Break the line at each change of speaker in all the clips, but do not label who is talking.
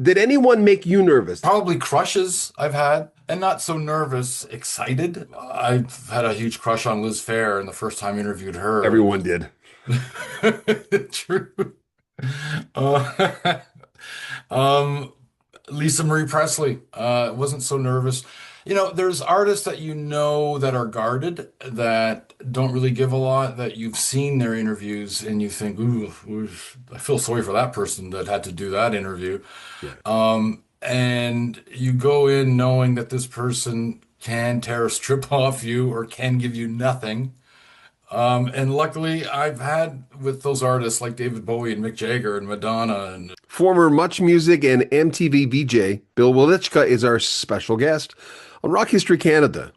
Did anyone make you nervous?
Probably crushes I've had, and not so nervous, excited. I've had a huge crush on Liz Phair, and the first time I interviewed her, it
Everyone
was
did.
true. Uh, um, Lisa Marie Presley, wasn't so nervous. There's artists that that are guarded, that don't really give a lot, that you've seen their interviews and you think, ooh, ooh, I feel sorry for that person that had to do that interview.
Yeah.
And you go in knowing that this person can tear a strip off you or can give you nothing. And luckily, I've had with those artists like David Bowie and Mick Jagger and Madonna and
Former Much Music and MTV VJ, Bill Welychka is our special guest on Rock History Canada.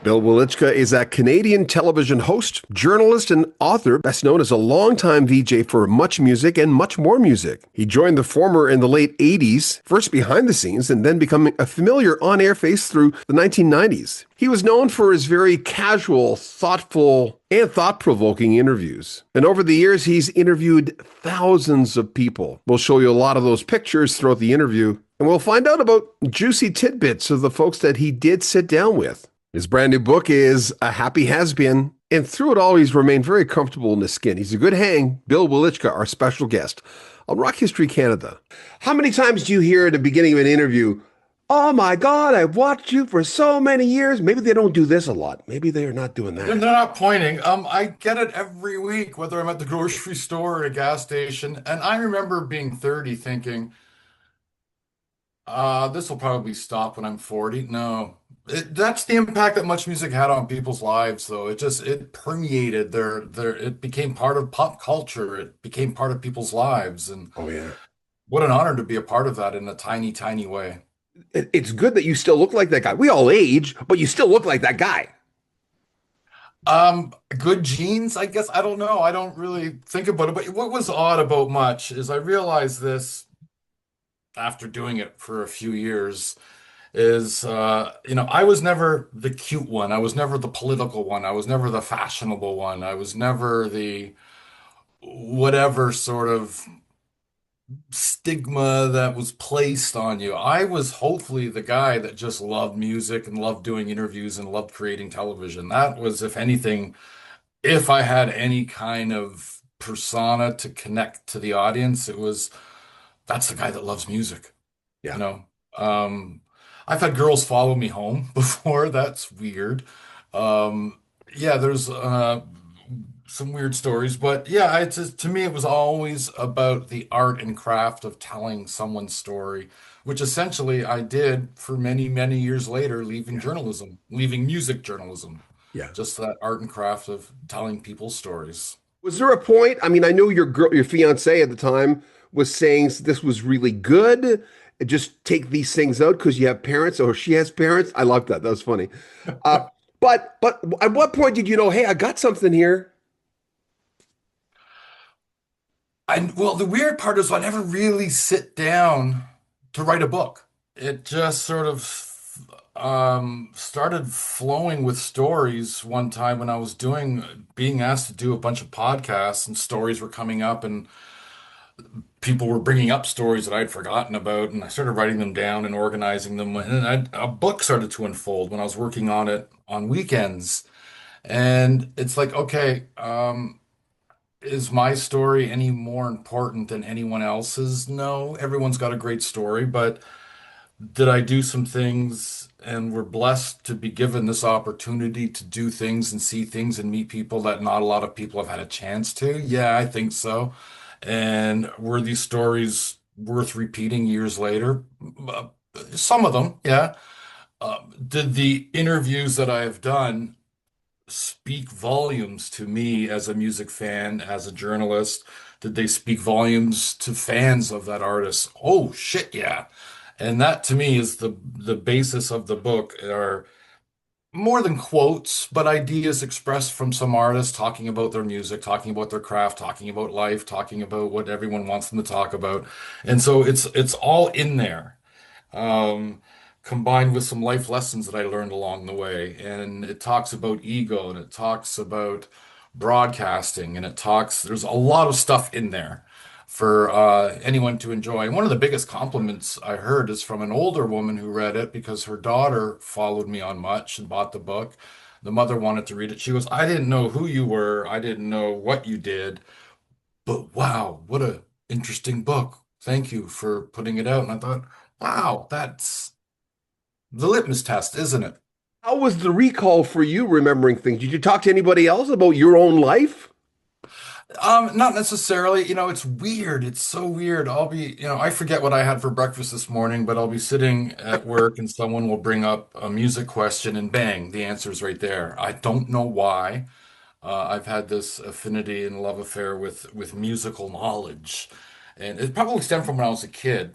Bill Welychka is a Canadian television host, journalist, and author, best known as a longtime VJ for Much Music and Much More Music. He joined the former in the late 80s, first behind the scenes, and then becoming a familiar on-air face through the 1990s. He was known for his very casual, thoughtful, and thought-provoking interviews. And over the years, he's interviewed thousands of people. We'll show you a lot of those pictures throughout the interview, and we'll find out about juicy tidbits of the folks that he did sit down with. His brand new book is A Happy Has-Been, and through it all, he's remained very comfortable in his skin. He's a good hang. Bill Welychka, our special guest on Rock History Canada. How many times do you hear at the beginning of an interview, "Oh my God, I've watched you for so many years"? Maybe they don't do this a lot. Maybe they are not doing
they're
that.
not pointing. I get it every week, whether I'm at the grocery store or a gas station. And I remember being 30 thinking, this will probably stop when I'm 40. No. That's the impact that Much Music had on people's lives, though. It permeated it became part of pop culture. It became part of people's lives. And
Oh, yeah.
what an honor to be a part of that in a tiny, tiny way.
It's good that you still look like that guy. We all age, but you still look like that guy.
Good genes, I guess. I don't know. I don't really think about it. But what was odd about Much is I realized this after doing it for a few years is, I was never the cute one. I was never the political one. I was never the fashionable one. I was never the whatever sort of stigma that was placed on you. I was hopefully the guy that just loved music and loved doing interviews and loved creating television. That was, if anything, if I had any kind of persona to connect to the audience, it was that's the guy that loves music, you
Yeah.
know. Um, I've had girls follow me home before. That's weird. Yeah, there's some weird stories, but yeah, it's just, to me, it was always about the art and craft of telling someone's story, which essentially I did for many, many years later, leaving
Yeah.
journalism, leaving music journalism,
Yeah.
just that art and craft of telling people's stories.
Was there a point? I mean, I know your fiance at the time was saying this was really good. Just take these things out because you have parents, or she has parents. I love that. That was funny. Uh, but at what point did you know, hey, I got something here?
And well, the weird part is I never really sit down to write a book. It just sort of started flowing with stories one time when I was being asked to do a bunch of podcasts and stories were coming up and people were bringing up stories that I'd forgotten about and I started writing them down and organizing them and a book started to unfold when I was working on it on weekends. And it's like, okay, is my story any more important than anyone else's? No, everyone's got a great story, but did I do some things and we're blessed to be given this opportunity to do things and see things and meet people that not a lot of people have had a chance to? Yeah, I think so. And were these stories worth repeating years later? Uh, Some of them, yeah. Did the interviews that I have done speak volumes to me as a music fan, as a journalist? Did they speak volumes to fans of that artist? Oh shit, yeah. And that to me is the basis of the book are more than quotes, but ideas expressed from some artists talking about their music, talking about their craft, talking about life, talking about what everyone wants them to talk about. And so it's all in there um, combined with some life lessons that I learned along the way. And it talks about ego and it talks about broadcasting and there's a lot of stuff in there for anyone to enjoy. And one of the biggest compliments I heard is from an older woman who read it because her daughter followed me on Much and bought the book. The mother wanted to read it. She goes, I didn't know who you were. I didn't know what you did, but wow, what a interesting book. Thank you for putting it out. And I thought, wow, that's the litmus test, isn't it?
How was the recall for you remembering things? Did you talk to anybody else about your own life?
Not necessarily. It's weird. It's so weird. I forget what I had for breakfast this morning, but I'll be sitting at work and someone will bring up a music question and bang, the answer's right there. I don't know why. I've had this affinity and love affair with musical knowledge. And it probably stemmed from when I was a kid,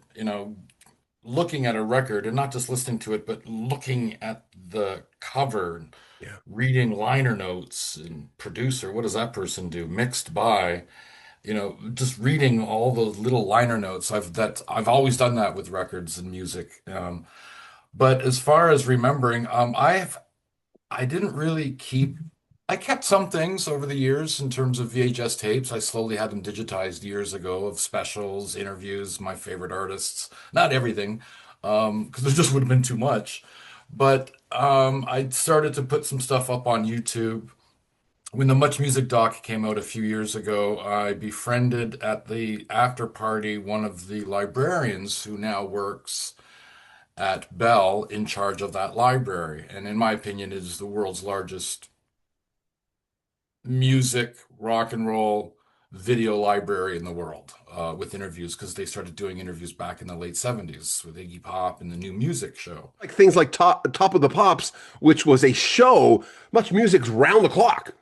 looking at a record and not just listening to it, but looking at the cover and
Yeah.
reading liner notes and producer, what does that person do? Mixed by, just reading all the little liner notes. I've always done that with records and music. But as far as remembering, I didn't really keep. I kept some things over the years in terms of VHS tapes. I slowly had them digitized years ago of specials, interviews, my favorite artists. Not everything, because there just would have been too much. But I started to put some stuff up on YouTube. When the Much Music doc came out a few years ago, I befriended at the after party one of the librarians who now works at Bell in charge of that library. And in my opinion, it is the world's largest music, rock and roll video library in the world with interviews because they started doing interviews back in the late 70s with Iggy Pop and the New Music Show.
Like things like Top of the Pops, which was a show, much music's round the clock,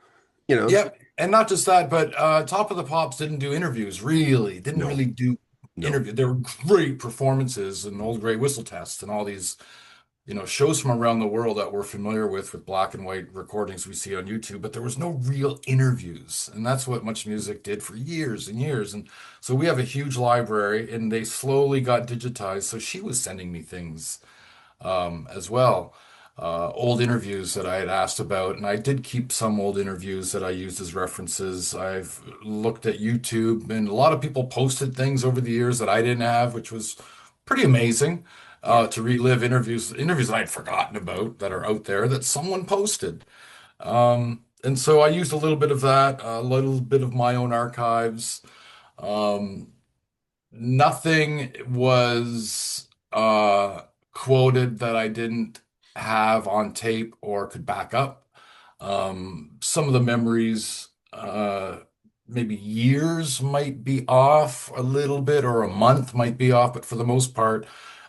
you know?
Yep. And not just that, but Top of the Pops didn't do interviews, really. Didn't
No,
really do
no.
interview. There were great performances and Old Grey Whistle Test and all these shows from around the world that we're familiar with black and white recordings we see on YouTube, but there was no real interviews. And that's what Much Music did for years and years. And so we have a huge library and they slowly got digitized. So she was sending me things as well. Old interviews that I had asked about, and I did keep some old interviews that I used as references. I've looked at YouTube, and a lot of people posted things over the years that I didn't have, which was pretty amazing
Yeah.
to relive interviews that I'd forgotten about that are out there that someone posted. And so I used a little bit of that, a little bit of my own archives. Um, Nothing was quoted that I didn't have on tape or could back up. Some of the memories, maybe years might be off a little bit, or a month might be off, but for the most part,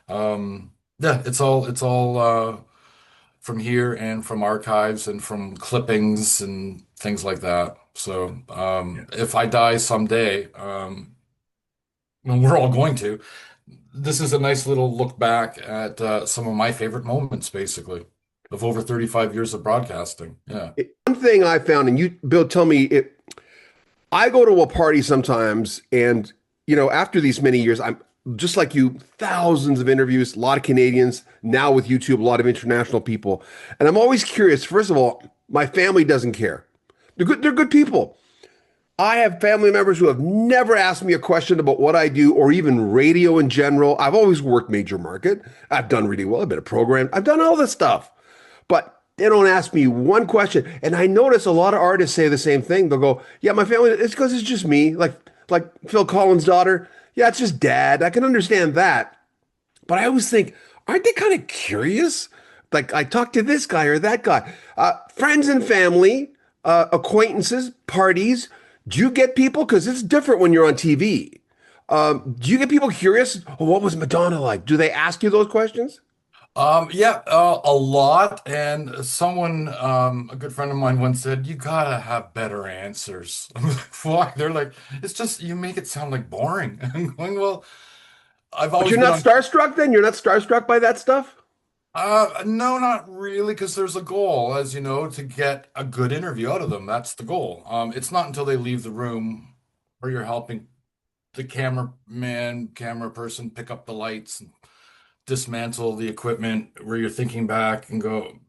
yeah, it's all from here and from archives and from clippings and things like that. So
Yeah.
if I die someday, and we're all going to, this is a nice little look back at some of my favorite moments, basically, of over 35 years of broadcasting. Yeah.
One thing I found, and you, Bill, tell me it. I go to a party sometimes, and after these many years, I'm just like you, thousands of interviews, a lot of Canadians, now with YouTube, a lot of international people. And I'm always curious. First of all, my family doesn't care. They're good people. I have family members who have never asked me a question about what I do or even radio in general. I've always worked major market. I've done really well. I've been a program. I've done all this stuff. But they don't ask me one question. And I notice a lot of artists say the same thing. They'll go, yeah, my family, it's because it's just me. Like Phil Collins' daughter. Yeah, it's just dad. I can understand that. But I always think, aren't they kind of curious? Like I talk to this guy or that guy. Friends and family, acquaintances, parties. Do you get people? Because it's different when you're on TV. Do you get people curious? Oh, what was Madonna like? Do they ask you those questions?
Yeah, a lot. And a good friend of mine once said, you gotta have better answers. I'm like, why? They're like, it's just, you make it sound like boring. I'm going, well, I've
But
always
you're
been
not
on.
starstruck then? You're not starstruck by that stuff?
No, not really, because there's a goal, as you know, to get a good interview out of them. That's the goal. It's not until they leave the room or you're helping the cameraman, camera person pick up the lights and dismantle the equipment where you're thinking back and go,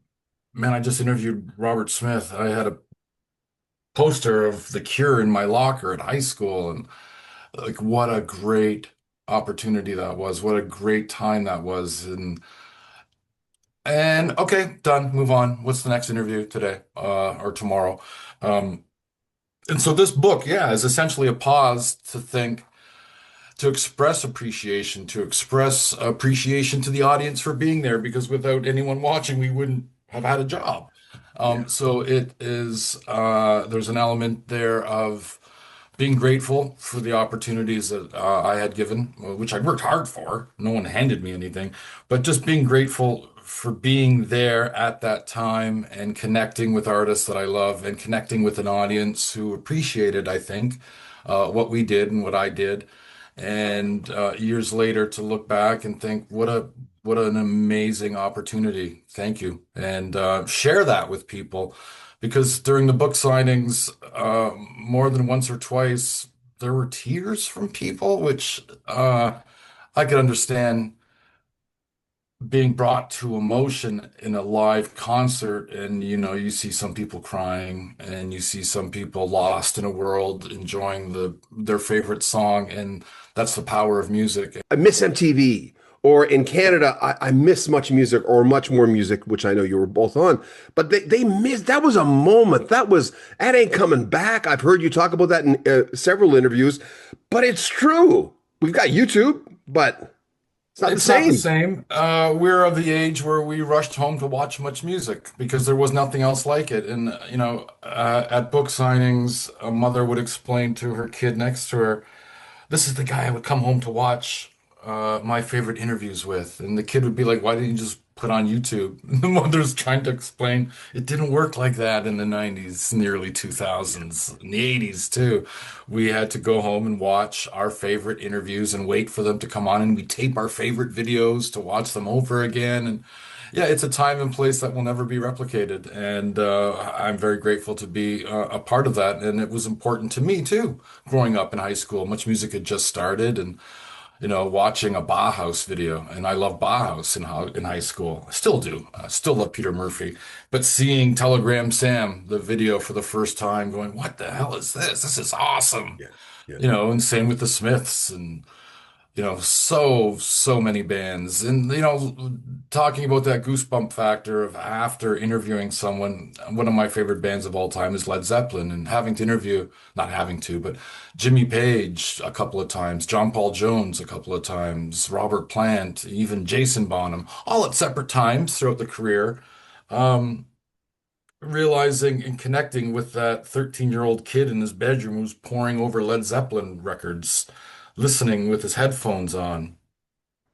man, I just interviewed Robert Smith. I had a poster of The Cure in my locker at high school, and Like, what a great opportunity that was. What a great time that was. And okay, done. Move on. What's the next interview today, or tomorrow? Um, and so this book, yeah, is essentially a pause to think, to express appreciation, to the audience for being there, because without anyone watching, we wouldn't have had a job.
Yeah.
So it is, there's an element there of being grateful for the opportunities that I had given, which I worked hard for. No one handed me anything, but just being grateful for being there at that time and connecting with artists that I love and connecting with an audience who appreciated, I think, what we did and what I did. And years later to look back and think, what an amazing opportunity. Thank you. And share that with people because during the book signings, more than once or twice, there were tears from people, which I could understand being brought to emotion in a live concert. And, you see some people crying and you see some people lost in a world enjoying their favorite song. And that's the power of music.
I miss MTV. Or in Canada, I miss Much Music or Much More Music, which I know you were both on. But they missed, that was a moment. That ain't coming back. I've heard you talk about that in several interviews, but it's true. We've got YouTube, but it's not the
It's not the
same.
same. We're of the age where we rushed home to watch Much Music because there was nothing else like it. And, at book signings, a mother would explain to her kid next to her, this is the guy I would come home to watch my favorite interviews with. And the kid would be like, why didn't you just put on YouTube? And the mother's trying to explain it didn't work like that in the 90s, in the early 2000s, in the 80s too. We had to go home and watch our favorite interviews and wait for them to come on, and we tape our favorite videos to watch them over again. And yeah, it's a time and place that will never be replicated. And I'm very grateful to be a part of that. And it was important to me too, growing up in high school. Much Music had just started, and watching a Bauhaus video, and I love Bauhaus in high school. I still do. I still love Peter Murphy, but seeing Telegram Sam, the video for the first time, going, "What the hell is this? This is awesome!"
Yeah. Yeah.
And same with the Smiths, and so many bands. And, talking about that goosebump factor of after interviewing someone, one of my favorite bands of all time is Led Zeppelin, and having to interview, not having to, but Jimmy Page a couple of times, John Paul Jones a couple of times, Robert Plant, even Jason Bonham, all at separate times throughout the career. Um, Realizing and connecting with that 13-year-old kid in his bedroom who's poring over Led Zeppelin records, listening with his headphones on,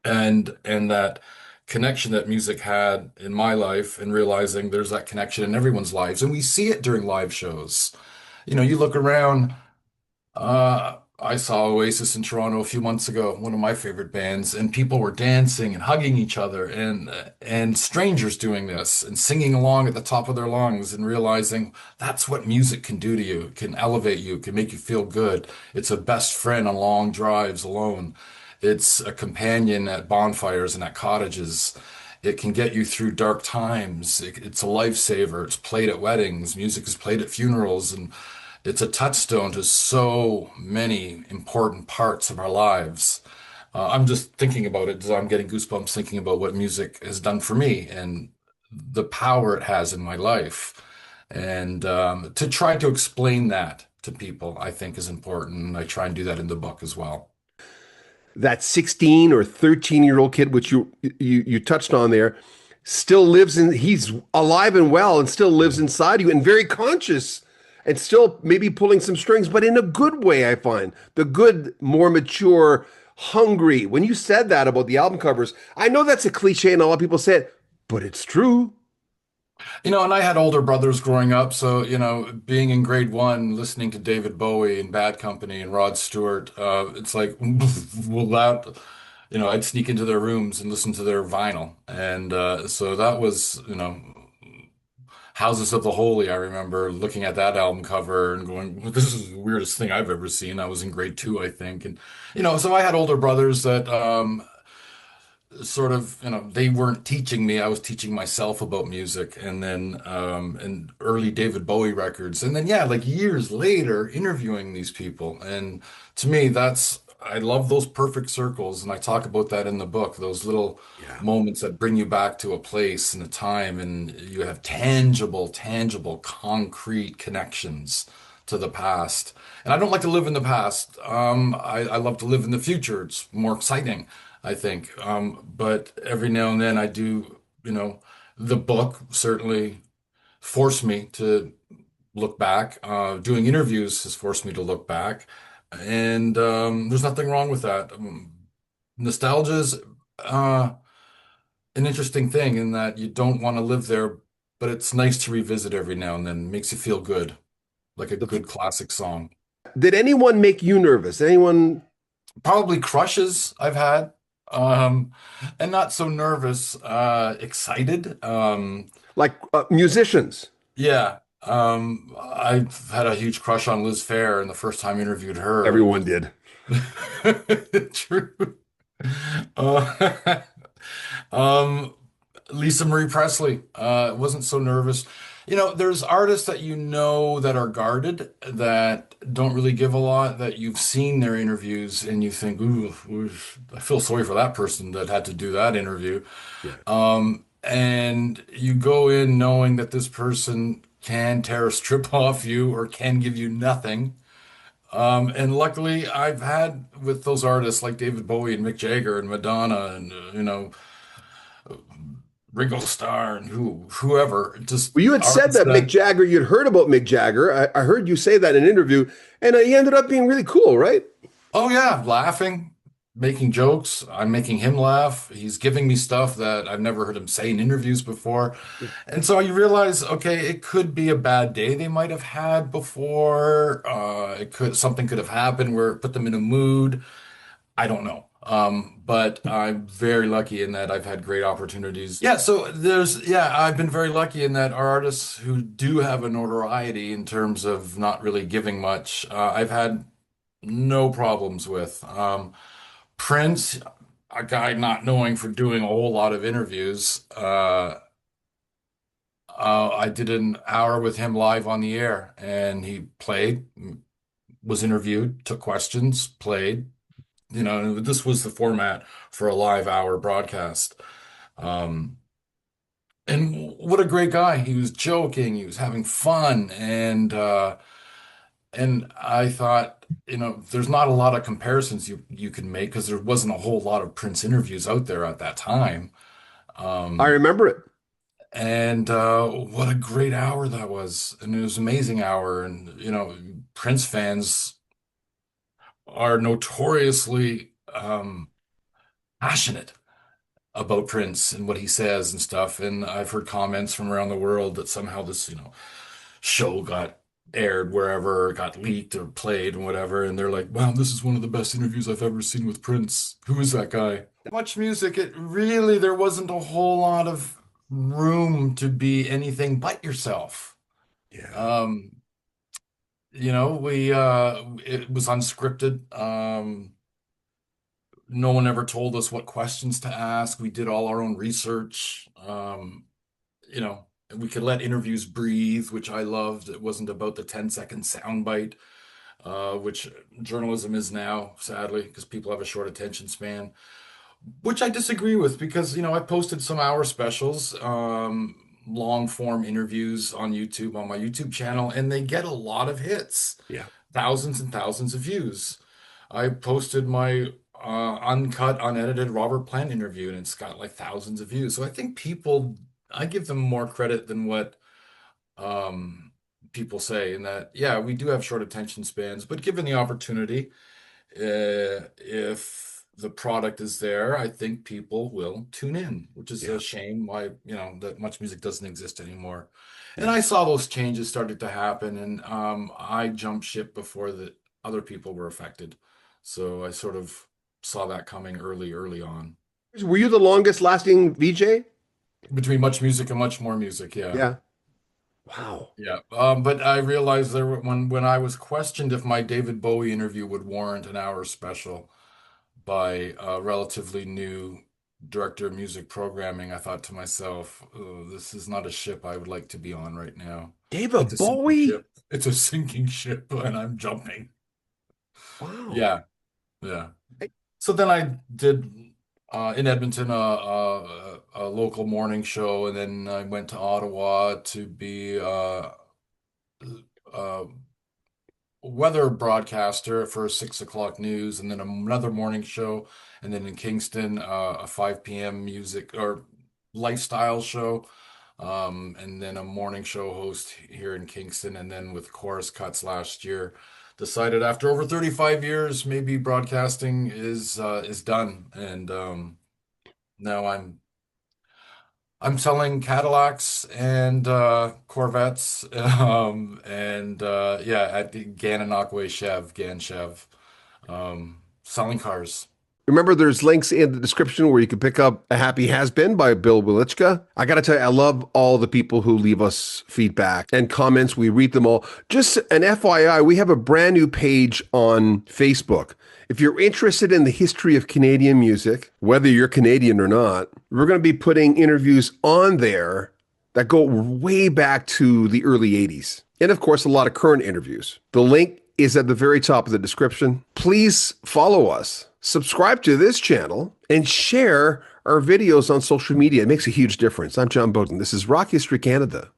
and that connection that music had in my life, and realizing there's that connection in everyone's lives, and we see it during live shows. You look around. I saw Oasis in Toronto a few months ago, one of my favorite bands, and people were dancing and hugging each other, and strangers doing this and singing along at the top of their lungs, and realizing that's what music can do to you. It can elevate you, it can make you feel good. It's a best friend on long drives alone. It's a companion at bonfires and at cottages. It can get you through dark times. It's a lifesaver. It's played at weddings. Music is played at funerals, and it's a touchstone to so many important parts of our lives. I'm just thinking about it, I'm getting goosebumps thinking about what music has done for me and the power it has in my life. And to try to explain that to people, I think is important. And I try and do that in the book as well.
That 16 or 13-year-old kid, which you touched on there, still lives in, he's alive and well and still lives inside you and very conscious and still maybe pulling some strings, but in a good way, I find. The good, more mature, hungry. When you said that about the album covers, I know that's a cliche and a lot of people say it, but it's true.
And I had older brothers growing up, so, being in grade one, listening to David Bowie and Bad Company and Rod Stewart, it's like, well, I'd sneak into their rooms and listen to their vinyl. And so that was, Houses of the Holy. I remember looking at that album cover and going, well, this is the weirdest thing I've ever seen. I was in grade two, I think. And, so I had older brothers that, sort of, they weren't teaching me. I was teaching myself about music, and then and early David Bowie records. And then yeah, like years later, interviewing these people. And to me, I love those perfect circles, and I talk about that in the book, those little
Yeah.
moments that bring you back to a place and a time, and you have tangible, concrete connections to the past. And I don't like to live in the past. I love to live in the future. It's more exciting, I think. But every now and then I do, the book certainly forced me to look back. Doing interviews has forced me to look back. And there's nothing wrong with that. Nostalgia is uh, an interesting thing in that you don't want to live there, but it's nice to revisit every now and then. Makes you feel good, like a
The-
good classic song.
Did anyone make you nervous? Anyone
Probably crushes I've had. Um, and not so nervous, excited.
like musicians?
Yeah. I've had a huge crush on Liz Phair, and the first time I interviewed her, it
Everyone
was
did.
true. Uh, um, Lisa Marie Presley, wasn't so nervous. There's artists that that are guarded, that don't really give a lot, that you've seen their interviews and you think, ooh, ooh, I feel sorry for that person that had to do that interview.
Yeah.
And you go in knowing that this person can tear a strip off you or can give you nothing. And luckily, I've had with those artists like David Bowie and Mick Jagger and Madonna and, Ringo Starr and whoever, just
Well, you had said
artists
that Mick
that,
Jagger, you'd heard about Mick Jagger. I heard you say that in an interview, and he ended up being really cool, right?
oh yeah, laughing, making jokes. I'm making him laugh. He's giving me stuff that I've never heard him say in interviews before.
Yeah.
And so you realize, okay, it could be a bad day they might have had before. Something could have happened where it put them in a mood. I don't know. But I'm very lucky in that I've had great opportunities. Yeah, I've been very lucky in that our artists who do have a notoriety in terms of not really giving much, I've had no problems with. Prince, a guy not knowing for doing a whole lot of interviews, I did an hour with him live on the air, and he played, was interviewed, took questions, played. This was the format for a live hour broadcast. Um, and what a great guy. He was joking, he was having fun, and I thought, there's not a lot of comparisons you can make because there wasn't a whole lot of Prince interviews out there at that time.
I
Um,
remember it.
and what a great hour that was. And it was an amazing hour. And, Prince fans are notoriously passionate about Prince and what he says and stuff. And I've heard comments from around the world that somehow this, show got aired wherever, got leaked or played and whatever. And they're like, wow, this is one of the best interviews I've ever seen with Prince. Who is that guy? Much music, there wasn't a whole lot of room to be anything but yourself.
Yeah.
Um, it was unscripted. No one ever told us what questions to ask. We did all our own research. You know, we could let interviews breathe, which I loved. It wasn't about the 10-second soundbite, which journalism is now, sadly, because people have a short attention span, which I disagree with because, I posted some hour specials, long form interviews on YouTube, on my YouTube channel, and they get a lot of hits,
Yeah.
thousands and thousands of views. I posted my uncut, unedited Robert Plant interview, and it's got like thousands of views. So I give them more credit than what um, people say, in that, yeah, we do have short attention spans, but given the opportunity, if the product is there, I think people will tune in, which is
Yeah.
a shame why, that much music doesn't exist anymore. And
Yeah.
I saw those changes started to happen, and I jumped ship before the other people were affected. So I sort of saw that coming early on.
Were you the longest lasting VJ?
Between much music and much more music, yeah.
Yeah. Wow.
Yeah. But I realized when I was questioned if my David Bowie interview would warrant an hour special by a relatively new director of music programming, I thought to myself, oh, this is not a ship I would like to be on right now. It's
David
a sinking
Bowie?
ship. It's a sinking ship, and I'm jumping.
Wow.
Yeah, yeah. So then I did in Edmonton a local morning show, and then I went to Ottawa to be uh, weather broadcaster for 6 o'clock news, and then another morning show, and then in Kingston, a 5 p.m. music or lifestyle show, and then a morning show host here in Kingston, and then with Chorus Cuts last year, decided after over 35 years, maybe broadcasting is done, and now I'm selling Cadillacs and Corvettes, and yeah, at the Gananoque Chev, Gan Chev, selling cars.
Remember, there's links in the description where you can pick up A Happy Has Been by Bill Welychka. I got to tell you, I love all the people who leave us feedback and comments. We read them all. Just an FYI, we have a brand new page on Facebook. If you're interested in the history of Canadian music, whether you're Canadian or not, we're going to be putting interviews on there that go way back to the early 80s. And of course, a lot of current interviews. The link is at the very top of the description. Please follow us, subscribe to this channel, and share our videos on social media. It makes a huge difference. I'm John Beaudin. This is Rock History Canada.